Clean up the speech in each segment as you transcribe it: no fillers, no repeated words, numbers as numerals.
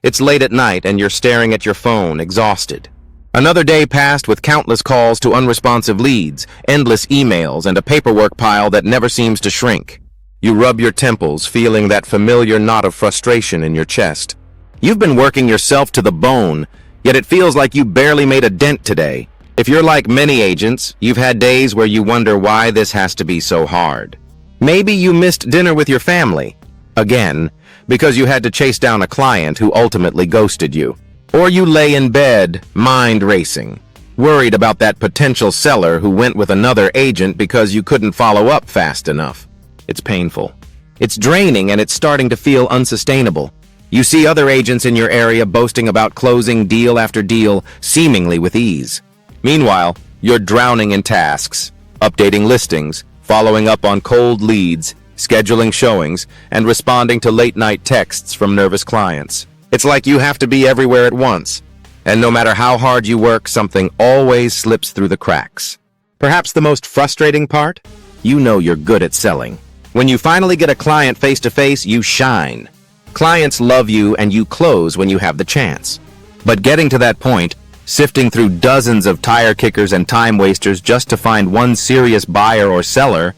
It's late at night and you're staring at your phone, exhausted. Another day passed with countless calls to unresponsive leads, endless emails, and a paperwork pile that never seems to shrink. You rub your temples, feeling that familiar knot of frustration in your chest. You've been working yourself to the bone, yet it feels like you barely made a dent today. If you're like many agents, you've had days where you wonder why this has to be so hard. Maybe you missed dinner with your family, again, because you had to chase down a client who ultimately ghosted you. Or you lay in bed, mind racing, worried about that potential seller who went with another agent because you couldn't follow up fast enough. It's painful. It's draining, and it's starting to feel unsustainable. You see other agents in your area boasting about closing deal after deal, seemingly with ease. Meanwhile, you're drowning in tasks, updating listings, following up on cold leads, scheduling showings, and responding to late-night texts from nervous clients. It's like you have to be everywhere at once, and no matter how hard you work, something always slips through the cracks. Perhaps the most frustrating part? You know you're good at selling. When you finally get a client face-to-face, you shine. Clients love you and you close when you have the chance. But getting to that point, sifting through dozens of tire kickers and time wasters just to find one serious buyer or seller,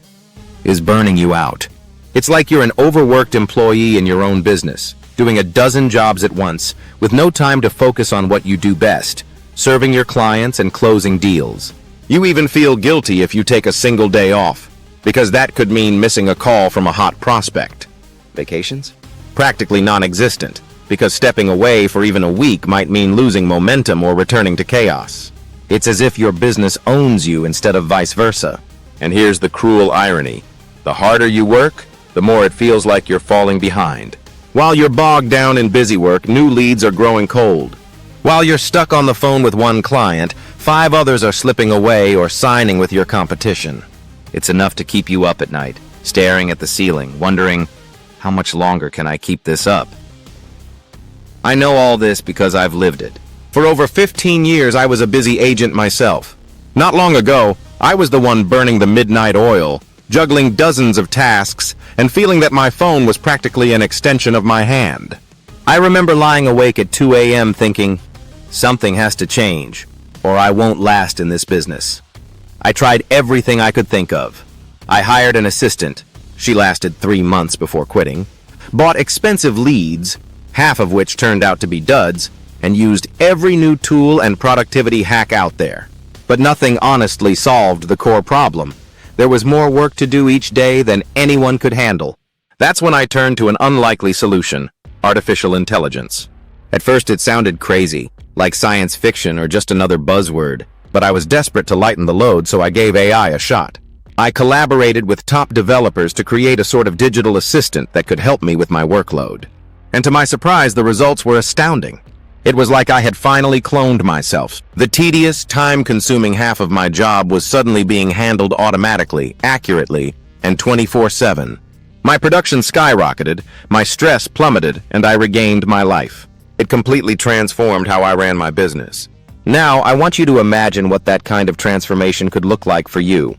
is burning you out. It's like you're an overworked employee in your own business, doing a dozen jobs at once, with no time to focus on what you do best, serving your clients and closing deals. You even feel guilty if you take a single day off, because that could mean missing a call from a hot prospect. Vacations? Practically non-existent, because stepping away for even a week might mean losing momentum or returning to chaos. It's as if your business owns you instead of vice versa. And here's the cruel irony. The harder you work, the more it feels like you're falling behind. While you're bogged down in busy work, new leads are growing cold. While you're stuck on the phone with one client, 5 others are slipping away or signing with your competition. It's enough to keep you up at night, staring at the ceiling, wondering, how much longer can I keep this up? I know all this because I've lived it. For over 15 years, I was a busy agent myself. Not long ago, I was the one burning the midnight oil, juggling dozens of tasks, and feeling that my phone was practically an extension of my hand. I remember lying awake at 2 a.m. thinking, something has to change, or I won't last in this business. I tried everything I could think of. I hired an assistant. She lasted 3 months before quitting. Bought expensive leads, half of which turned out to be duds, and used every new tool and productivity hack out there. But nothing honestly solved the core problem. There was more work to do each day than anyone could handle. That's when I turned to an unlikely solution: artificial intelligence. At first it sounded crazy, like science fiction or just another buzzword, but I was desperate to lighten the load, so I gave AI a shot. I collaborated with top developers to create a sort of digital assistant that could help me with my workload. And to my surprise, the results were astounding. It was like I had finally cloned myself. The tedious, time-consuming half of my job was suddenly being handled automatically, accurately, and 24/7. My production skyrocketed, my stress plummeted, and I regained my life. It completely transformed how I ran my business. Now, I want you to imagine what that kind of transformation could look like for you.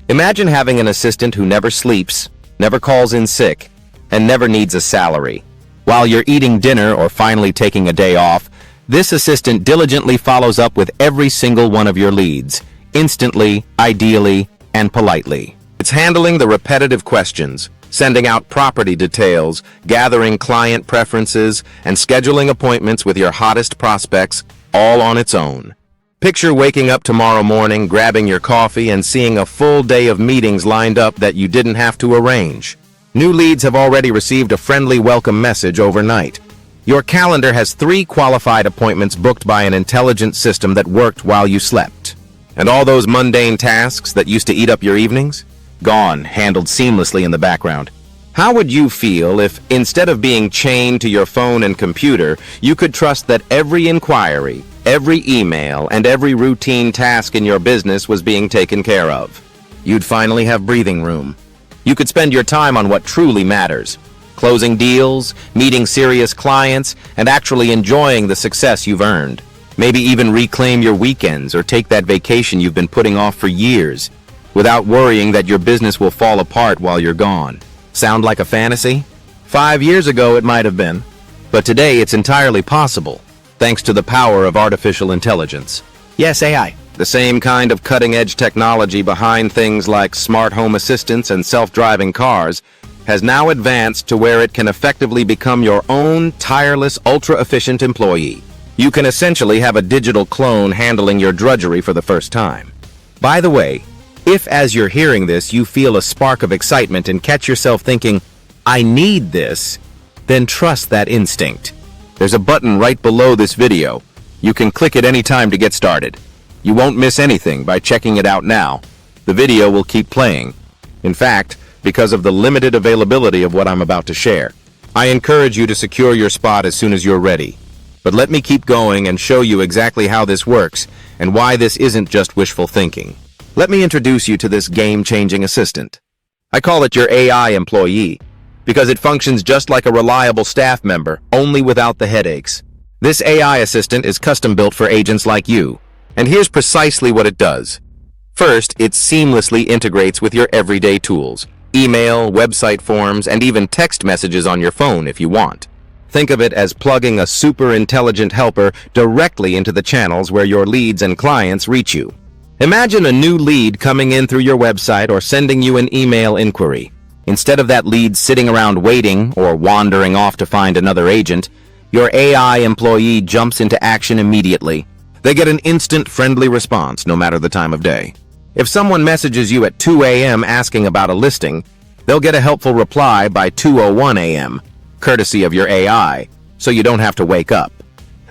Imagine having an assistant who never sleeps, never calls in sick, and never needs a salary. While you're eating dinner or finally taking a day off, this assistant diligently follows up with every single one of your leads, instantly, ideally, and politely. It's handling the repetitive questions, sending out property details, gathering client preferences, and scheduling appointments with your hottest prospects, all on its own. Picture waking up tomorrow morning, grabbing your coffee, and seeing a full day of meetings lined up that you didn't have to arrange. New leads have already received a friendly welcome message overnight. Your calendar has 3 qualified appointments booked by an intelligent system that worked while you slept. And all those mundane tasks that used to eat up your evenings? Gone, handled seamlessly in the background. How would you feel if, instead of being chained to your phone and computer, you could trust that every inquiry, every email, and every routine task in your business was being taken care of? You'd finally have breathing room. You could spend your time on what truly matters: closing deals, meeting serious clients, and actually enjoying the success you've earned. Maybe even reclaim your weekends or take that vacation you've been putting off for years, without worrying that your business will fall apart while you're gone. Sound like a fantasy? 5 years ago it might have been. But today it's entirely possible, thanks to the power of artificial intelligence. Yes, AI. The same kind of cutting-edge technology behind things like smart home assistants and self-driving cars has now advanced to where it can effectively become your own tireless, ultra-efficient employee. You can essentially have a digital clone handling your drudgery for the first time. By the way, if as you're hearing this you feel a spark of excitement and catch yourself thinking, I need this, then trust that instinct. There's a button right below this video. You can click it any time to get started. You won't miss anything by checking it out now. The video will keep playing. In fact, because of the limited availability of what I'm about to share, I encourage you to secure your spot as soon as you're ready. But let me keep going and show you exactly how this works and why this isn't just wishful thinking. Let me introduce you to this game-changing assistant. I call it your AI employee because it functions just like a reliable staff member, only without the headaches. This AI assistant is custom-built for agents like you. And here's precisely what it does. First, it seamlessly integrates with your everyday tools, email, website forms, and even text messages on your phone if you want. Think of it as plugging a super intelligent helper directly into the channels where your leads and clients reach you. Imagine a new lead coming in through your website or sending you an email inquiry. Instead of that lead sitting around waiting or wandering off to find another agent, your AI employee jumps into action immediately. They get an instant friendly response no matter the time of day. If someone messages you at 2 a.m. asking about a listing, they'll get a helpful reply by 2:01 a.m., courtesy of your AI, so you don't have to wake up.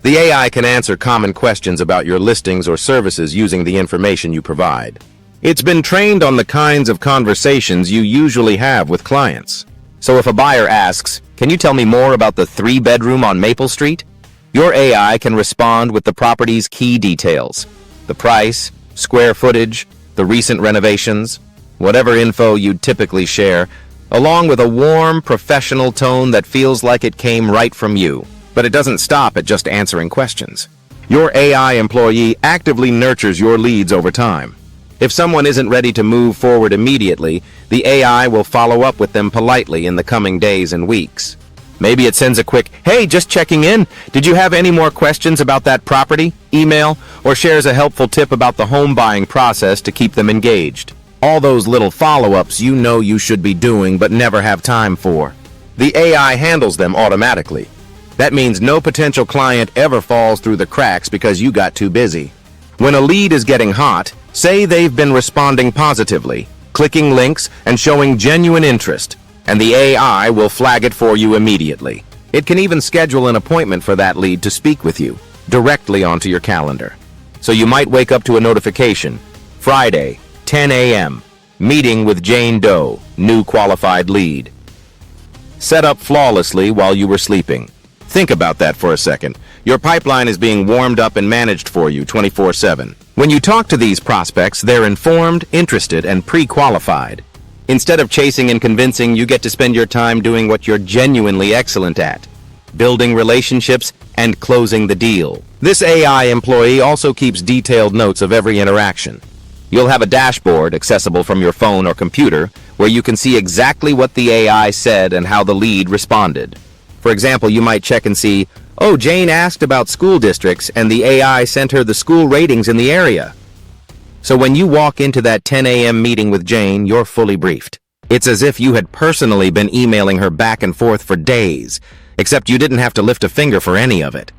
The AI can answer common questions about your listings or services using the information you provide. It's been trained on the kinds of conversations you usually have with clients. So if a buyer asks, "Can you tell me more about the 3-bedroom on Maple Street?" Your AI can respond with the property's key details, the price, square footage, the recent renovations, whatever info you'd typically share, along with a warm, professional tone that feels like it came right from you. But it doesn't stop at just answering questions. Your AI employee actively nurtures your leads over time. If someone isn't ready to move forward immediately, the AI will follow up with them politely in the coming days and weeks. Maybe it sends a quick, "Hey, just checking in. Did you have any more questions about that property?" email, or shares a helpful tip about the home buying process to keep them engaged. All those little follow-ups you know you should be doing but never have time for. The AI handles them automatically. That means no potential client ever falls through the cracks because you got too busy. When a lead is getting hot, say they've been responding positively, clicking links, and showing genuine interest, and the AI will flag it for you immediately. It can even schedule an appointment for that lead to speak with you, directly onto your calendar. So you might wake up to a notification, Friday, 10 a.m., meeting with Jane Doe, new qualified lead. Set up flawlessly while you were sleeping. Think about that for a second. Your pipeline is being warmed up and managed for you 24/7. When you talk to these prospects, they're informed, interested, and pre-qualified. Instead of chasing and convincing, you get to spend your time doing what you're genuinely excellent at, building relationships and closing the deal. This AI employee also keeps detailed notes of every interaction. You'll have a dashboard accessible from your phone or computer where you can see exactly what the AI said and how the lead responded. For example, you might check and see, "Oh, Jane asked about school districts and the AI sent her the school ratings in the area." So when you walk into that 10 a.m. meeting with Jane, you're fully briefed. It's as if you had personally been emailing her back and forth for days, except you didn't have to lift a finger for any of it.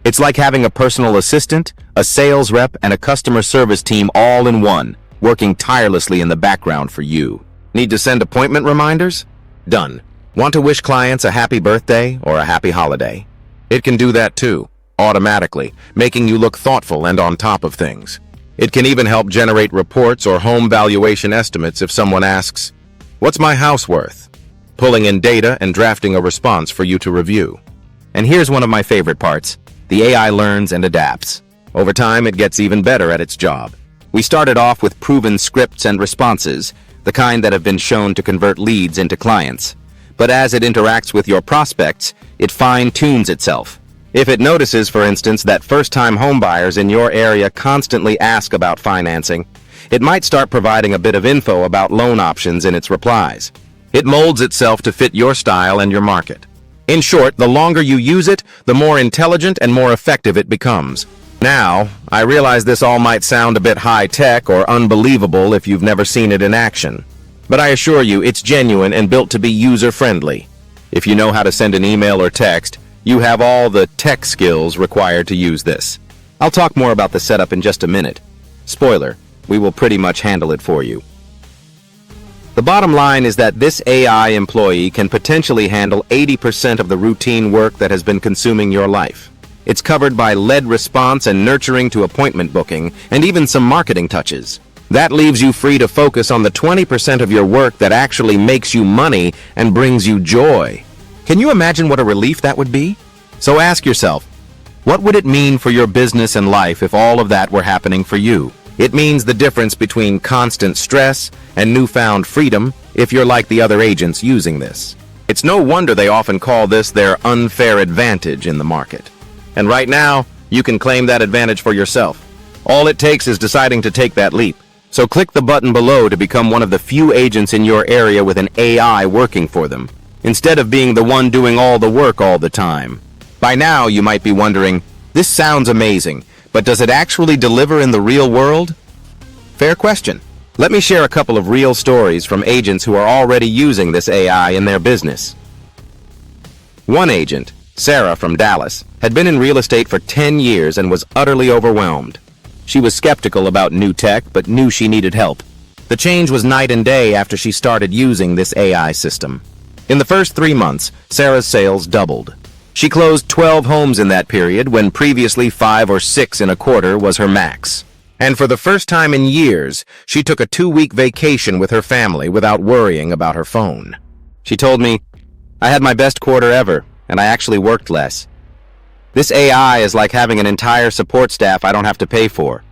It's like having a personal assistant, a sales rep, and a customer service team all in one, working tirelessly in the background for you. Need to send appointment reminders? Done. Want to wish clients a happy birthday or a happy holiday? It can do that too, automatically, making you look thoughtful and on top of things. It can even help generate reports or home valuation estimates if someone asks, "What's my house worth?" Pulling in data and drafting a response for you to review. And here's one of my favorite parts. The AI learns and adapts. Over time, it gets even better at its job. We started off with proven scripts and responses, the kind that have been shown to convert leads into clients. But as it interacts with your prospects, it fine-tunes itself. If it notices, for instance, that first-time homebuyers in your area constantly ask about financing, it might start providing a bit of info about loan options in its replies. It molds itself to fit your style and your market. In short, the longer you use it, the more intelligent and more effective it becomes. Now, I realize this all might sound a bit high-tech or unbelievable if you've never seen it in action. But I assure you, it's genuine and built to be user-friendly. If you know how to send an email or text, you have all the tech skills required to use this. I'll talk more about the setup in just a minute. Spoiler, we will pretty much handle it for you. The bottom line is that this AI employee can potentially handle 80% of the routine work that has been consuming your life. It's covered by lead response and nurturing to appointment booking, and even some marketing touches. That leaves you free to focus on the 20% of your work that actually makes you money and brings you joy. Can you imagine what a relief that would be? So ask yourself, what would it mean for your business and life if all of that were happening for you? It means the difference between constant stress and newfound freedom if you're like the other agents using this. It's no wonder they often call this their unfair advantage in the market. And right now, you can claim that advantage for yourself. All it takes is deciding to take that leap. So click the button below to become one of the few agents in your area with an AI working for them, instead of being the one doing all the work all the time. By now, you might be wondering, this sounds amazing, but does it actually deliver in the real world? Fair question. Let me share a couple of real stories from agents who are already using this AI in their business. One agent, Sarah from Dallas, had been in real estate for 10 years and was utterly overwhelmed. She was skeptical about new tech, but knew she needed help. The change was night and day after she started using this AI system. In the first 3 months, Sarah's sales doubled. She closed 12 homes in that period when previously 5 or 6 in a quarter was her max. And for the first time in years, she took a 2-week vacation with her family without worrying about her phone. She told me, "I had my best quarter ever, and I actually worked less. This AI is like having an entire support staff I don't have to pay for.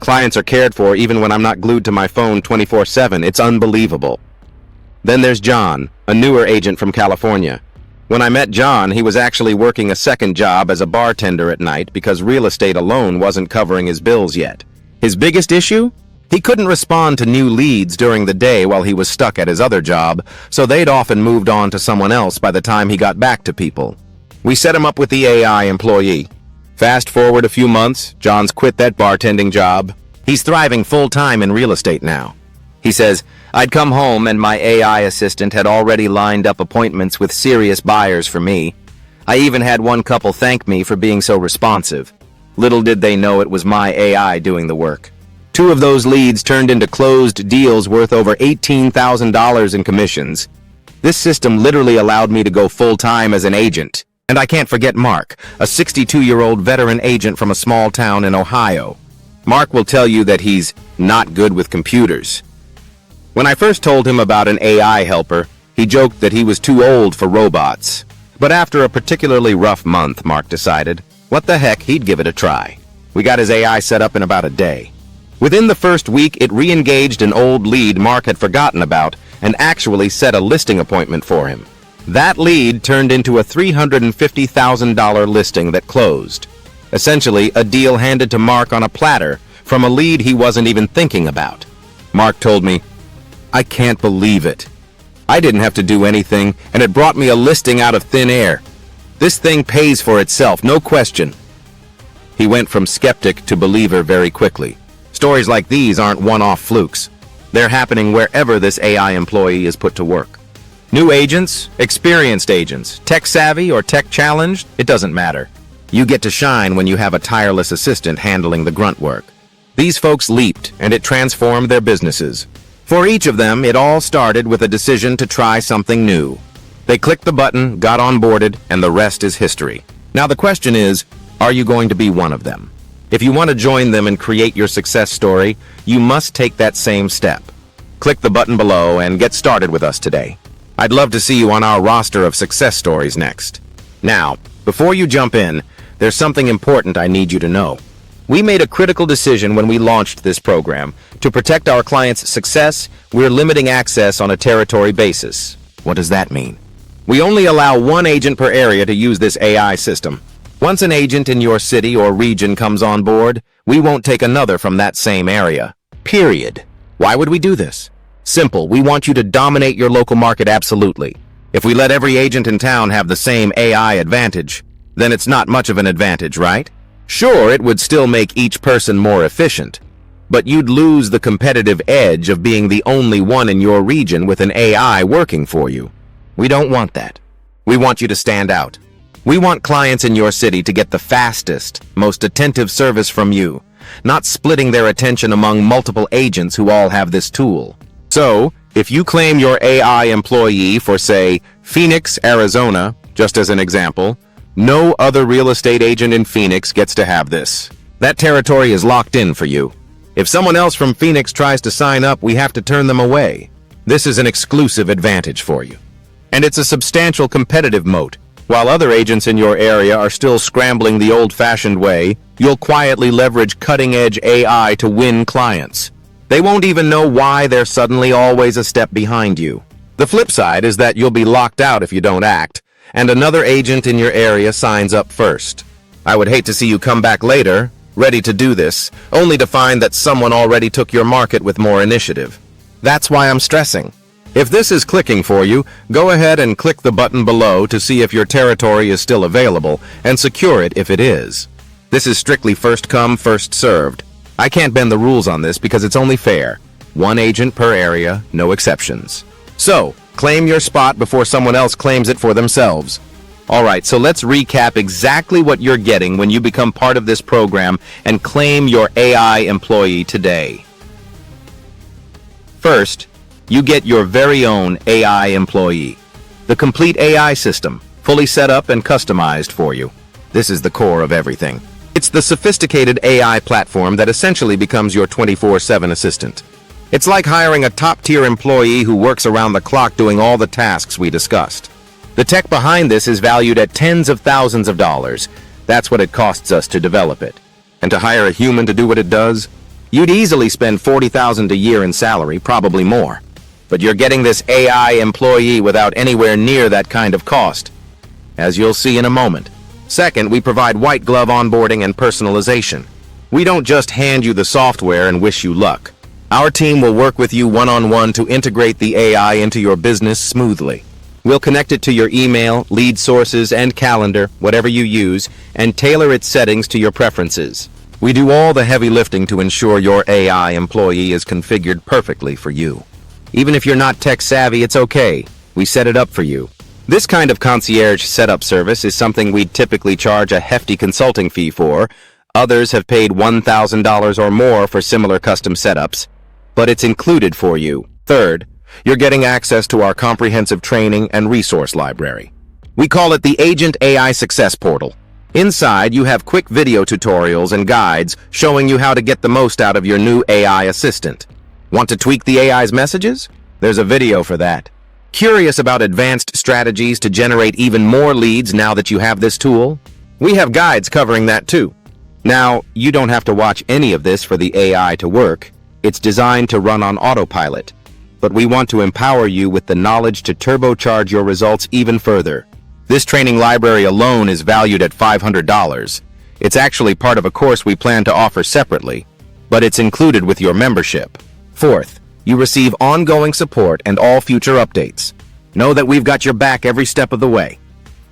Clients are cared for even when I'm not glued to my phone 24/7. It's unbelievable." Then there's John, a newer agent from California. When I met John, he was actually working a second job as a bartender at night because real estate alone wasn't covering his bills yet. His biggest issue? He couldn't respond to new leads during the day while he was stuck at his other job, so they'd often moved on to someone else by the time he got back to people. We set him up with the AI employee. Fast forward a few months, John's quit that bartending job. He's thriving full-time in real estate now. He says, "I'd come home and my AI assistant had already lined up appointments with serious buyers for me. I even had one couple thank me for being so responsive. Little did they know it was my AI doing the work. 2 of those leads turned into closed deals worth over $18,000 in commissions. This system literally allowed me to go full-time as an agent. And I can't forget Mark, a 62-year-old veteran agent from a small town in Ohio. Mark will tell you that he's not good with computers. When I first told him about an AI helper, he joked that he was too old for robots. But after a particularly rough month, Mark decided, what the heck, he'd give it a try. We got his AI set up in about a day. Within the first week, it re-engaged an old lead Mark had forgotten about and actually set a listing appointment for him. That lead turned into a $350,000 listing that closed. Essentially, a deal handed to Mark on a platter from a lead he wasn't even thinking about. Mark told me, "I can't believe it. I didn't have to do anything, and it brought me a listing out of thin air. This thing pays for itself, no question." He went from skeptic to believer very quickly. Stories like these aren't one-off flukes. They're happening wherever this AI employee is put to work. New agents, experienced agents, tech-savvy or tech-challenged, it doesn't matter. You get to shine when you have a tireless assistant handling the grunt work. These folks leaped, and it transformed their businesses. For each of them, it all started with a decision to try something new. They clicked the button, got onboarded, and the rest is history. Now the question is, are you going to be one of them? If you want to join them and create your success story, you must take that same step. Click the button below and get started with us today. I'd love to see you on our roster of success stories next. Now, before you jump in, there's something important I need you to know. We made a critical decision when we launched this program. To protect our clients' success, we're limiting access on a territory basis. What does that mean? We only allow 1 agent per area to use this AI system. Once an agent in your city or region comes on board, we won't take another from that same area. Period. Why would we do this? Simple. We want you to dominate your local market absolutely. If we let every agent in town have the same AI advantage, then it's not much of an advantage, right? Sure, it would still make each person more efficient, but you'd lose the competitive edge of being the only one in your region with an AI working for you. We don't want that. We want you to stand out. We want clients in your city to get the fastest, most attentive service from you, not splitting their attention among multiple agents who all have this tool. So, if you claim your AI employee for, say, Phoenix, Arizona, just as an example, no other real estate agent in Phoenix gets to have this. That territory is locked in for you. If someone else from Phoenix tries to sign up, we have to turn them away. This is an exclusive advantage for you. And it's a substantial competitive moat. While other agents in your area are still scrambling the old-fashioned way, you'll quietly leverage cutting-edge AI to win clients. They won't even know why they're suddenly always a step behind you. The flip side is that you'll be locked out if you don't act, and another agent in your area signs up first. I would hate to see you come back later, ready to do this, only to find that someone already took your market with more initiative. That's why I'm stressing. If this is clicking for you, go ahead and click the button below to see if your territory is still available, and secure it if it is. This is strictly first come, first served. I can't bend the rules on this because it's only fair. One agent per area, no exceptions. So, claim your spot before someone else claims it for themselves. Alright, so let's recap exactly what you're getting when you become part of this program and claim your AI employee today. First, you get your very own AI employee. The complete AI system, fully set up and customized for you. This is the core of everything. It's the sophisticated AI platform that essentially becomes your 24/7 assistant. It's like hiring a top-tier employee who works around the clock doing all the tasks we discussed. The tech behind this is valued at tens of thousands of dollars. That's what it costs us to develop it. And to hire a human to do what it does? You'd easily spend $40,000 a year in salary, probably more. But you're getting this AI employee without anywhere near that kind of cost, as you'll see in a moment. Second, we provide white glove onboarding and personalization. We don't just hand you the software and wish you luck. Our team will work with you one-on-one to integrate the AI into your business smoothly. We'll connect it to your email, lead sources, and calendar, whatever you use, and tailor its settings to your preferences. We do all the heavy lifting to ensure your AI employee is configured perfectly for you. Even if you're not tech-savvy, it's okay. We set it up for you. This kind of concierge setup service is something we'd typically charge a hefty consulting fee for. Others have paid $1,000 or more for similar custom setups, but it's included for you. Third, you're getting access to our comprehensive training and resource library. We call it the Agent AI Success Portal. Inside, you have quick video tutorials and guides showing you how to get the most out of your new AI assistant. Want to tweak the AI's messages? There's a video for that. Curious about advanced strategies to generate even more leads now that you have this tool? We have guides covering that too. Now, you don't have to watch any of this for the AI to work. It's designed to run on autopilot. But we want to empower you with the knowledge to turbocharge your results even further. This training library alone is valued at $500. It's actually part of a course we plan to offer separately, but it's included with your membership. Fourth, you receive ongoing support and all future updates. Know that we've got your back every step of the way.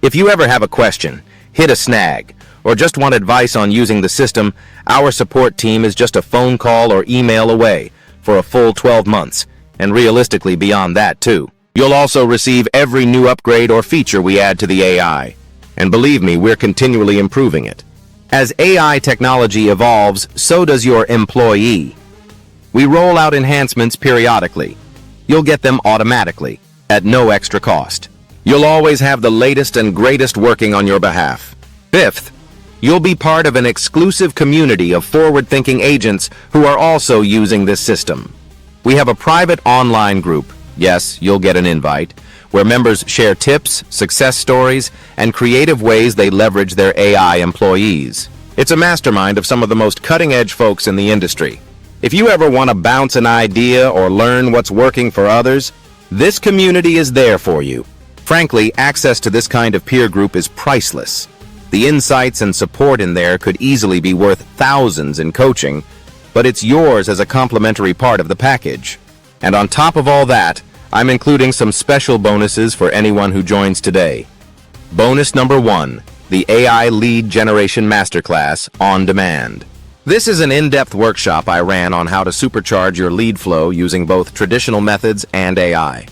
If you ever have a question, hit a snag, or just want advice on using the system, our support team is just a phone call or email away for a full 12 months, and realistically beyond that too. You'll also receive every new upgrade or feature we add to the AI. And believe me, we're continually improving it. As AI technology evolves, so does your employee. We roll out enhancements periodically. You'll get them automatically, at no extra cost. You'll always have the latest and greatest working on your behalf. Fifth, you'll be part of an exclusive community of forward-thinking agents who are also using this system. We have a private online group, yes, you'll get an invite, where members share tips, success stories, and creative ways they leverage their AI employees. It's a mastermind of some of the most cutting-edge folks in the industry. If you ever want to bounce an idea or learn what's working for others, this community is there for you. Frankly, access to this kind of peer group is priceless. The insights and support in there could easily be worth thousands in coaching, but it's yours as a complimentary part of the package. And on top of all that, I'm including some special bonuses for anyone who joins today. Bonus number 1, the AI Lead Generation Masterclass on demand. This is an in-depth workshop I ran on how to supercharge your lead flow using both traditional methods and AI.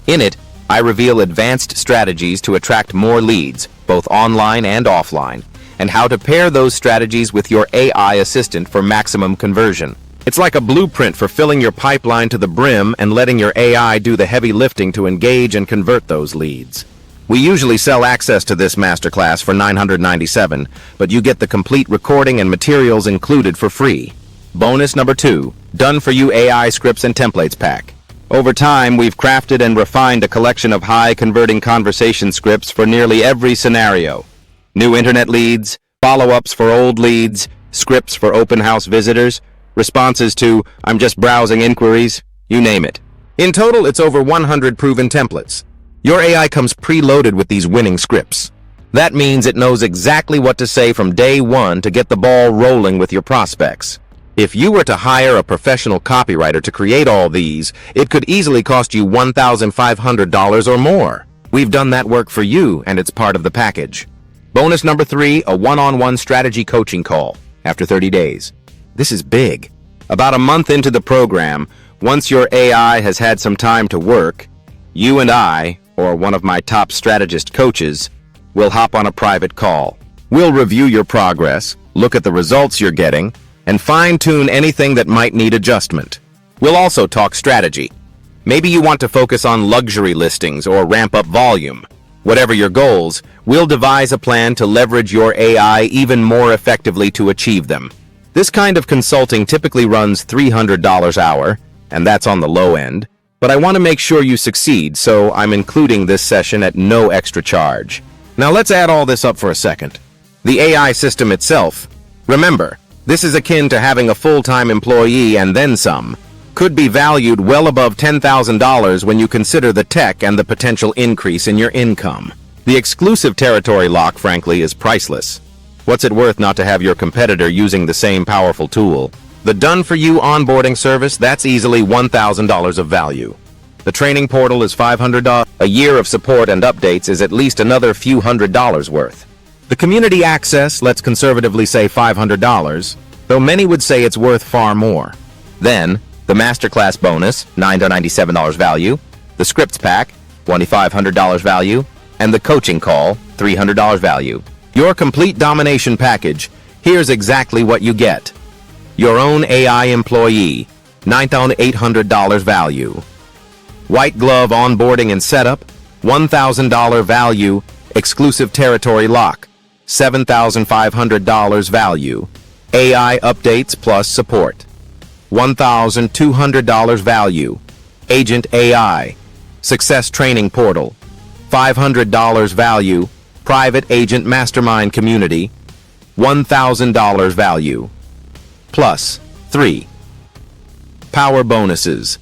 In it, I reveal advanced strategies to attract more leads, both online and offline, and how to pair those strategies with your AI assistant for maximum conversion. It's like a blueprint for filling your pipeline to the brim and letting your AI do the heavy lifting to engage and convert those leads. We usually sell access to this masterclass for $997, but you get the complete recording and materials included for free. Bonus number 2, Done For You AI Scripts and Templates Pack. Over time, we've crafted and refined a collection of high-converting conversation scripts for nearly every scenario. New internet leads, follow-ups for old leads, scripts for open house visitors, responses to "I'm just browsing" inquiries, you name it. In total, it's over 100 proven templates. Your AI comes preloaded with these winning scripts. That means it knows exactly what to say from day one to get the ball rolling with your prospects. If you were to hire a professional copywriter to create all these, it could easily cost you $1,500 or more. We've done that work for you, and it's part of the package. Bonus number 3, a one-on-one strategy coaching call after 30 days. This is big. About a month into the program, once your AI has had some time to work, you and I, or one of my top strategist coaches, will hop on a private call. We'll review your progress, look at the results you're getting, and fine-tune anything that might need adjustment. We'll also talk strategy. Maybe you want to focus on luxury listings or ramp up volume. Whatever your goals, we'll devise a plan to leverage your AI even more effectively to achieve them. This kind of consulting typically runs $300 an hour, and that's on the low end, but I want to make sure you succeed, so I'm including this session at no extra charge. Now let's add all this up for a second. The AI system itself. Remember, this is akin to having a full-time employee and then some. Could be valued well above $10,000 when you consider the tech and the potential increase in your income. The exclusive territory lock, frankly, is priceless. What's it worth not to have your competitor using the same powerful tool? The done-for-you onboarding service, that's easily $1,000 of value. The training portal is $500. A year of support and updates is at least another few $100s worth. The community access, let's conservatively say $500, though many would say it's worth far more. Then, the masterclass bonus, $997 value, the scripts pack, $2,500 value, and the coaching call, $300 value. Your complete domination package, here's exactly what you get. Your own AI employee, $9,800 value. White glove onboarding and setup, $1,000 value, exclusive territory lock, $7,500 value, AI updates plus support, $1,200 value, agent AI, success training portal, $500 value, private agent mastermind community, $1,000 value, plus 3. Power bonuses.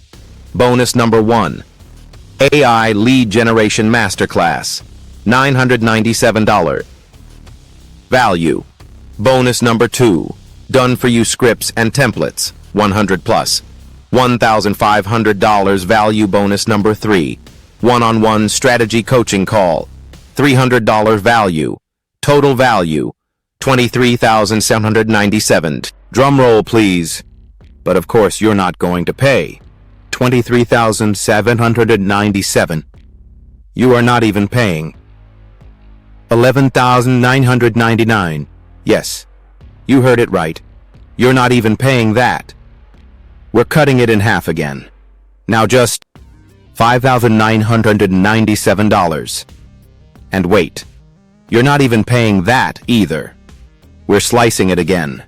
Bonus number 1, AI Lead Generation Masterclass, $997. Value. Bonus number 2, Done For You Scripts and Templates, 100 plus. $1,500 value. Bonus number 3, one-on-one strategy coaching call, $300 value. Total value, $23,797. Drum roll, please. But of course, you're not going to pay. $23,797. You are not even paying. $11,999. Yes, you heard it right. You're not even paying that. We're cutting it in half again. Now just $5,997. And wait, you're not even paying that either. We're slicing it again.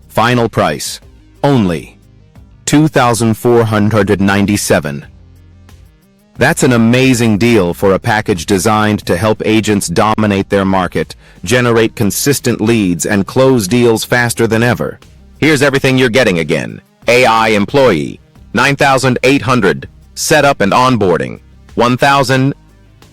Final price, only $2,497. That's an amazing deal for a package designed to help agents dominate their market, generate consistent leads, and close deals faster than ever. Here's everything you're getting again. AI employee, $9,800, setup and onboarding, $1,000,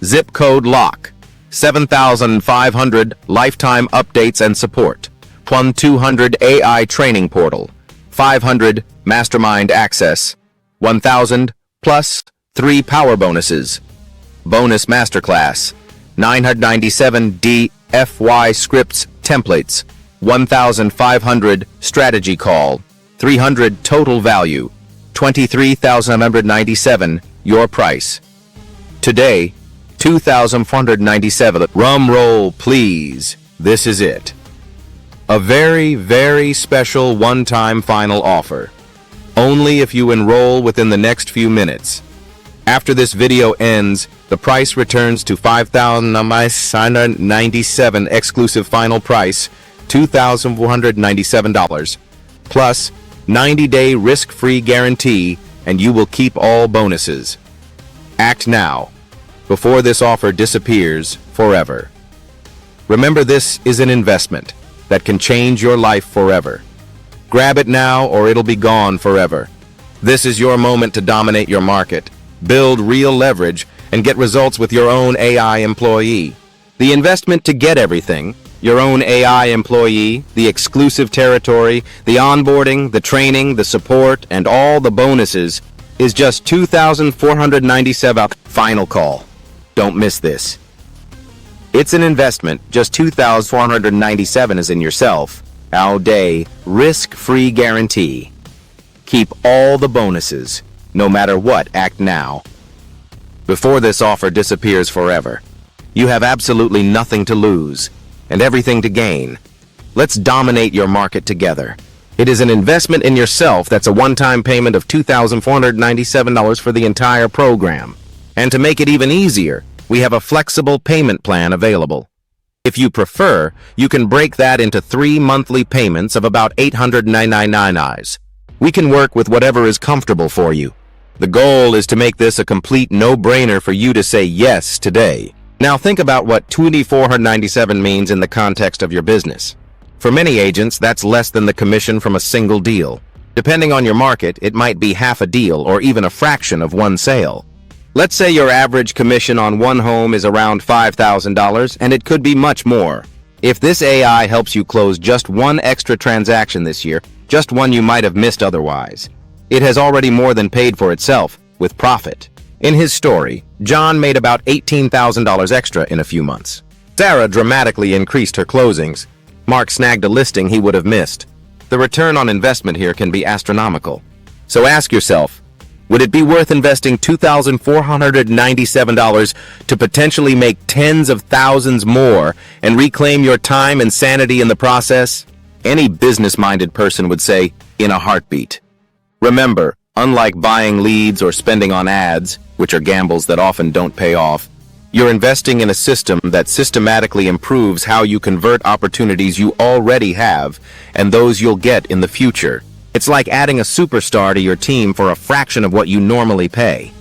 zip code lock, $7,500, lifetime updates and support, $1,200 AI training portal, $500 mastermind access, $1,000 plus 3 power bonuses. Bonus Masterclass, 997 DFY scripts templates, 1,500 strategy call, 300 total value, 23,197 your price. Today, 2,497. Rum roll, please. This is it. A very, very special one-time final offer. Only if you enroll within the next few minutes. After this video ends, the price returns to $5,997 exclusive final price, $2,497, plus 90-day risk-free guarantee, and you will keep all bonuses. Act now, before this offer disappears forever. Remember, this is an investment that can change your life forever. Grab it now or it'll be gone forever. This is your moment to dominate your market, build real leverage, and get results with your own AI employee. The investment to get everything, your own AI employee, the exclusive territory, the onboarding, the training, the support, and all the bonuses is just $2,497. Final call. Don't miss this. It's an investment, just $2,497 is in yourself. All day, risk-free guarantee. Keep all the bonuses, no matter what. Act now, before this offer disappears forever. You have absolutely nothing to lose and everything to gain. Let's dominate your market together. It is an investment in yourself that's a one-time payment of $2,497 for the entire program. And to make it even easier, we have a flexible payment plan available. If you prefer, you can break that into 3 monthly payments of about $899. We can work with whatever is comfortable for you. The goal is to make this a complete no-brainer for you to say yes today. Now think about what $2,497 means in the context of your business. For many agents, that's less than the commission from a single deal. Depending on your market, it might be half a deal or even a fraction of one sale. Let's say your average commission on one home is around $5,000, and it could be much more. If this AI helps you close just one extra transaction this year, just one you might have missed otherwise, it has already more than paid for itself with profit. In his story, John made about $18,000 extra in a few months. Sarah dramatically increased her closings. Mark snagged a listing he would have missed. The return on investment here can be astronomical. So ask yourself, would it be worth investing $2,497 to potentially make tens of thousands more and reclaim your time and sanity in the process? Any business-minded person would say, in a heartbeat. Remember, unlike buying leads or spending on ads, which are gambles that often don't pay off, you're investing in a system that systematically improves how you convert opportunities you already have and those you'll get in the future. It's like adding a superstar to your team for a fraction of what you normally pay.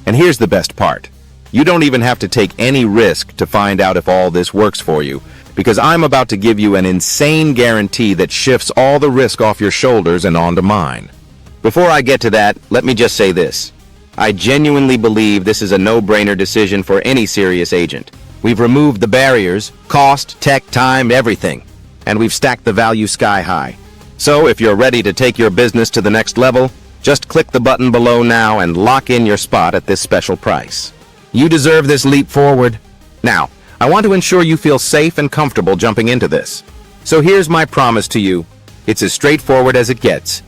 And here's the best part. You don't even have to take any risk to find out if all this works for you, because I'm about to give you an insane guarantee that shifts all the risk off your shoulders and onto mine. Before I get to that, let me just say this. I genuinely believe this is a no-brainer decision for any serious agent. We've removed the barriers, cost, tech, time, everything, and we've stacked the value sky high. So if you're ready to take your business to the next level, just click the button below now and lock in your spot at this special price. You deserve this leap forward. Now, I want to ensure you feel safe and comfortable jumping into this. So here's my promise to you. It's as straightforward as it gets.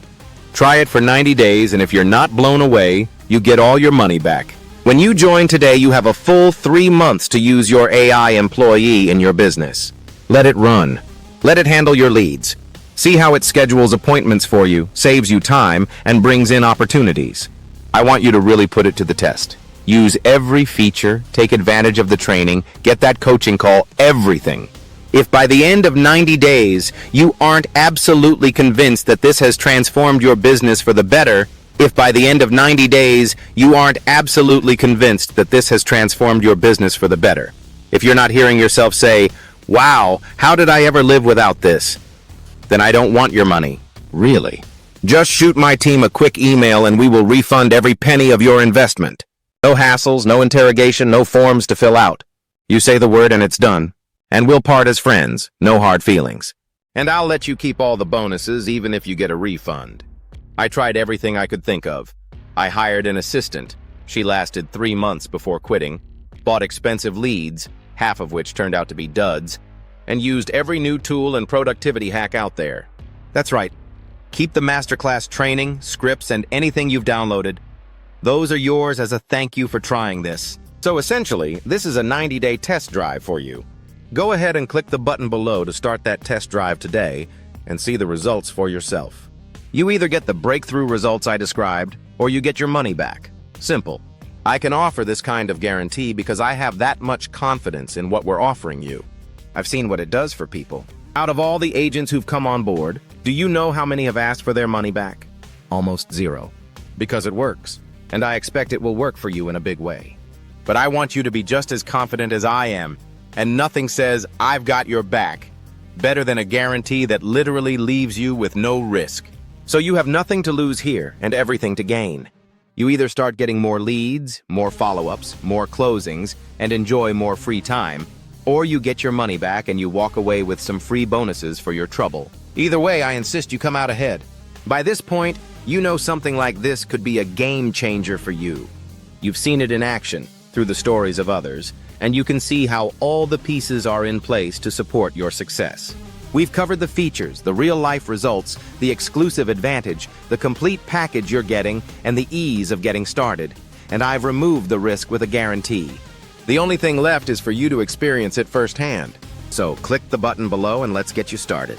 Try it for 90 days, and if you're not blown away, you get all your money back. When you join today, you have a full 3 months to use your AI employee in your business. Let it run. Let it handle your leads. See how it schedules appointments for you, saves you time, and brings in opportunities. I want you to really put it to the test. Use every feature, take advantage of the training, get that coaching call, everything. If by the end of 90 days, you aren't absolutely convinced that this has transformed your business for the better, if by the end of 90 days, you aren't absolutely convinced that this has transformed your business for the better, if you're not hearing yourself say, wow, how did I ever live without this? Then I don't want your money. Really. Just shoot my team a quick email and we will refund every penny of your investment. No hassles, no interrogation, no forms to fill out. You say the word and it's done. And we'll part as friends. No hard feelings. And I'll let you keep all the bonuses even if you get a refund. I tried everything I could think of. I hired an assistant. She lasted 3 months before quitting, bought expensive leads, half of which turned out to be duds, and used every new tool and productivity hack out there. That's right. Keep the masterclass training, scripts, and anything you've downloaded. Those are yours as a thank you for trying this. So essentially, this is a 90-day test drive for you. Go ahead and click the button below to start that test drive today and see the results for yourself. You either get the breakthrough results I described, or you get your money back. Simple. I can offer this kind of guarantee because I have that much confidence in what we're offering you. I've seen what it does for people. Out of all the agents who've come on board, do you know how many have asked for their money back? Almost zero. Because it works, and I expect it will work for you in a big way. But I want you to be just as confident as I am, and nothing says, "I've got your back," better than a guarantee that literally leaves you with no risk. So you have nothing to lose here and everything to gain. You either start getting more leads, more follow-ups, more closings, and enjoy more free time, or you get your money back and you walk away with some free bonuses for your trouble. Either way, I insist you come out ahead. By this point, you know something like this could be a game changer for you. You've seen it in action through the stories of others, and you can see how all the pieces are in place to support your success. We've covered the features, the real-life results, the exclusive advantage, the complete package you're getting, and the ease of getting started. And I've removed the risk with a guarantee. The only thing left is for you to experience it firsthand. So click the button below and let's get you started.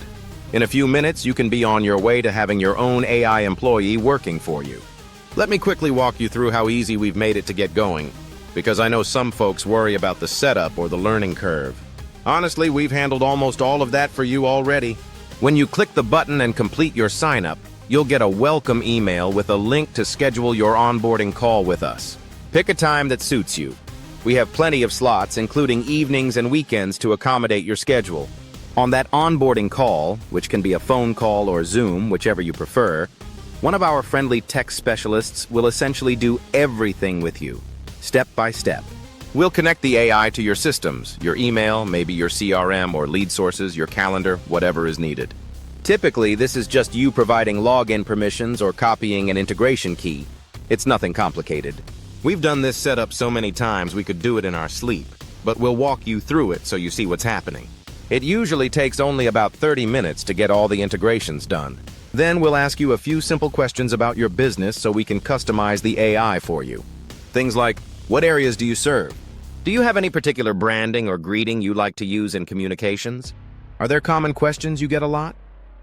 In a few minutes, you can be on your way to having your own AI employee working for you. Let me quickly walk you through how easy we've made it to get going, because I know some folks worry about the setup or the learning curve. Honestly, we've handled almost all of that for you already. When you click the button and complete your sign-up, you'll get a welcome email with a link to schedule your onboarding call with us. Pick a time that suits you. We have plenty of slots, including evenings and weekends, to accommodate your schedule. On that onboarding call, which can be a phone call or Zoom, whichever you prefer, one of our friendly tech specialists will essentially do everything with you, step by step. We'll connect the AI to your systems, your email, maybe your CRM or lead sources, your calendar, whatever is needed. Typically, this is just you providing login permissions or copying an integration key. It's nothing complicated. We've done this setup so many times we could do it in our sleep, but we'll walk you through it so you see what's happening. It usually takes only about 30 minutes to get all the integrations done. Then we'll ask you a few simple questions about your business so we can customize the AI for you. Things like, what areas do you serve? Do you have any particular branding or greeting you like to use in communications? Are there common questions you get a lot?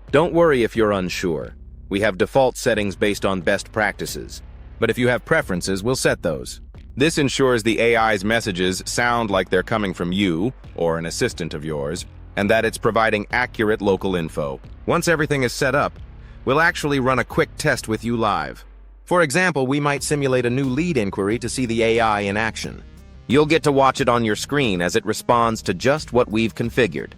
Don't worry if you're unsure. We have default settings based on best practices. But if you have preferences, we'll set those. This ensures the AI's messages sound like they're coming from you, or an assistant of yours, and that it's providing accurate local info. Once everything is set up, we'll actually run a quick test with you live. For example, we might simulate a new lead inquiry to see the AI in action. You'll get to watch it on your screen as it responds to just what we've configured.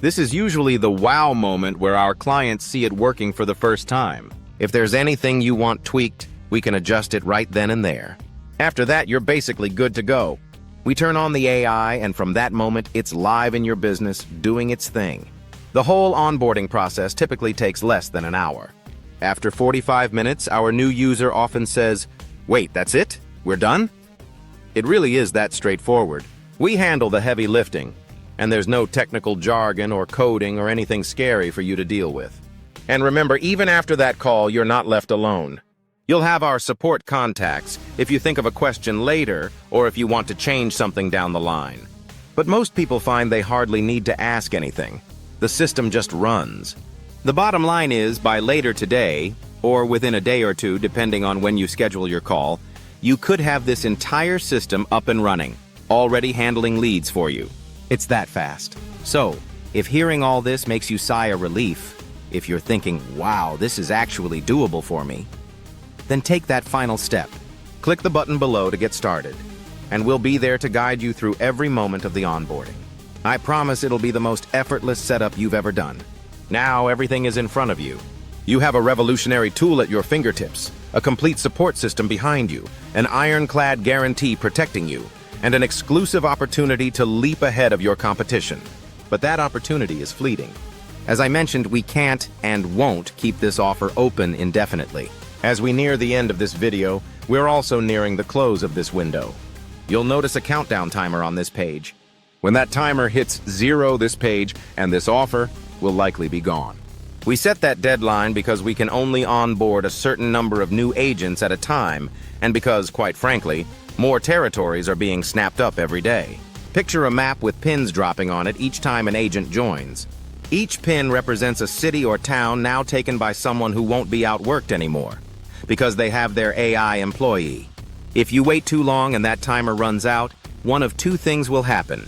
This is usually the wow moment where our clients see it working for the first time. If there's anything you want tweaked, we can adjust it right then and there. After that, you're basically good to go. We turn on the AI, and from that moment, it's live in your business, doing its thing. The whole onboarding process typically takes less than an hour. After 45 minutes, our new user often says, "Wait, that's it? We're done?" It really is that straightforward. We handle the heavy lifting, and there's no technical jargon or coding or anything scary for you to deal with. And remember, even after that call, you're not left alone. You'll have our support contacts if you think of a question later or if you want to change something down the line. But most people find they hardly need to ask anything. The system just runs. The bottom line is, by later today, or within a day or two, depending on when you schedule your call, you could have this entire system up and running, already handling leads for you. It's that fast. So, if hearing all this makes you sigh a relief, if you're thinking, wow, this is actually doable for me, then take that final step. Click the button below to get started, and we'll be there to guide you through every moment of the onboarding. I promise it'll be the most effortless setup you've ever done. Now everything is in front of you. You have a revolutionary tool at your fingertips, a complete support system behind you, an ironclad guarantee protecting you, and an exclusive opportunity to leap ahead of your competition. But that opportunity is fleeting. As I mentioned, we can't and won't keep this offer open indefinitely. As we near the end of this video, We're also nearing the close of this window. You'll notice a countdown timer on this page. When that timer hits 0, this page and this offer will likely be gone. We set that deadline because we can only onboard a certain number of new agents at a time, and because, quite frankly, more territories are being snapped up every day. Picture a map with pins dropping on it each time an agent joins. Each pin represents a city or town now taken by someone who won't be outworked anymore, because they have their AI employee. If you wait too long and that timer runs out, one of two things will happen.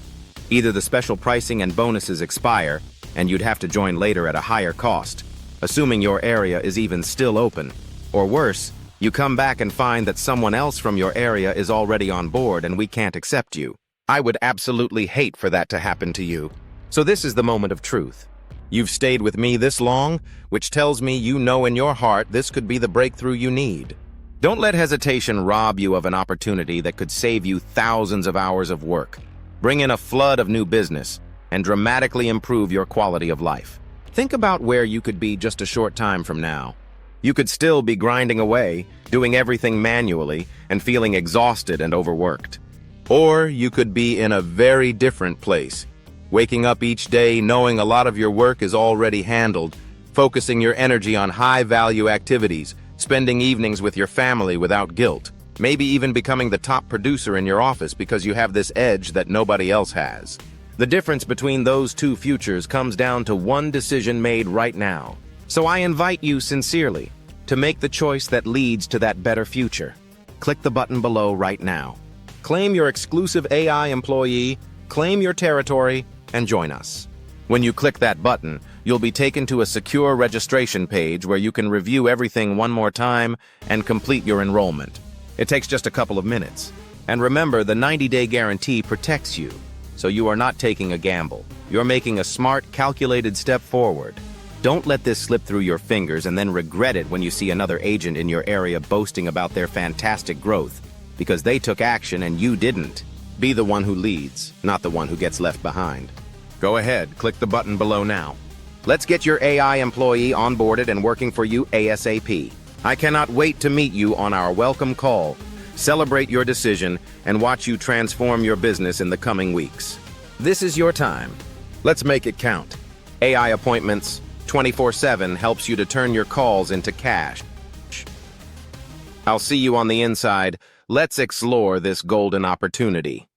Either the special pricing and bonuses expire, and you'd have to join later at a higher cost, assuming your area is even still open. Or worse, you come back and find that someone else from your area is already on board and we can't accept you. I would absolutely hate for that to happen to you. So this is the moment of truth. You've stayed with me this long, which tells me you know in your heart this could be the breakthrough you need. Don't let hesitation rob you of an opportunity that could save you thousands of hours of work, bring in a flood of new business, and dramatically improve your quality of life. Think about where you could be just a short time from now. You could still be grinding away, doing everything manually, and feeling exhausted and overworked. Or you could be in a very different place, waking up each day knowing a lot of your work is already handled, focusing your energy on high-value activities, spending evenings with your family without guilt, maybe even becoming the top producer in your office because you have this edge that nobody else has. The difference between those two futures comes down to one decision made right now. So I invite you sincerely to make the choice that leads to that better future. Click the button below right now. Claim your exclusive AI employee, claim your territory, and join us. When you click that button, you'll be taken to a secure registration page where you can review everything one more time and complete your enrollment. It takes just a couple of minutes. And remember, the 90-day guarantee protects you, so you are not taking a gamble. You're making a smart, calculated step forward. Don't let this slip through your fingers and then regret it when you see another agent in your area boasting about their fantastic growth, because they took action and you didn't. Be the one who leads, not the one who gets left behind. Go ahead, click the button below now. Let's get your AI employee onboarded and working for you ASAP. I cannot wait to meet you on our welcome call, celebrate your decision, and watch you transform your business in the coming weeks. This is your time. Let's make it count. AI Appointments 24/7 helps you to turn your calls into cash. I'll see you on the inside. Let's explore this golden opportunity.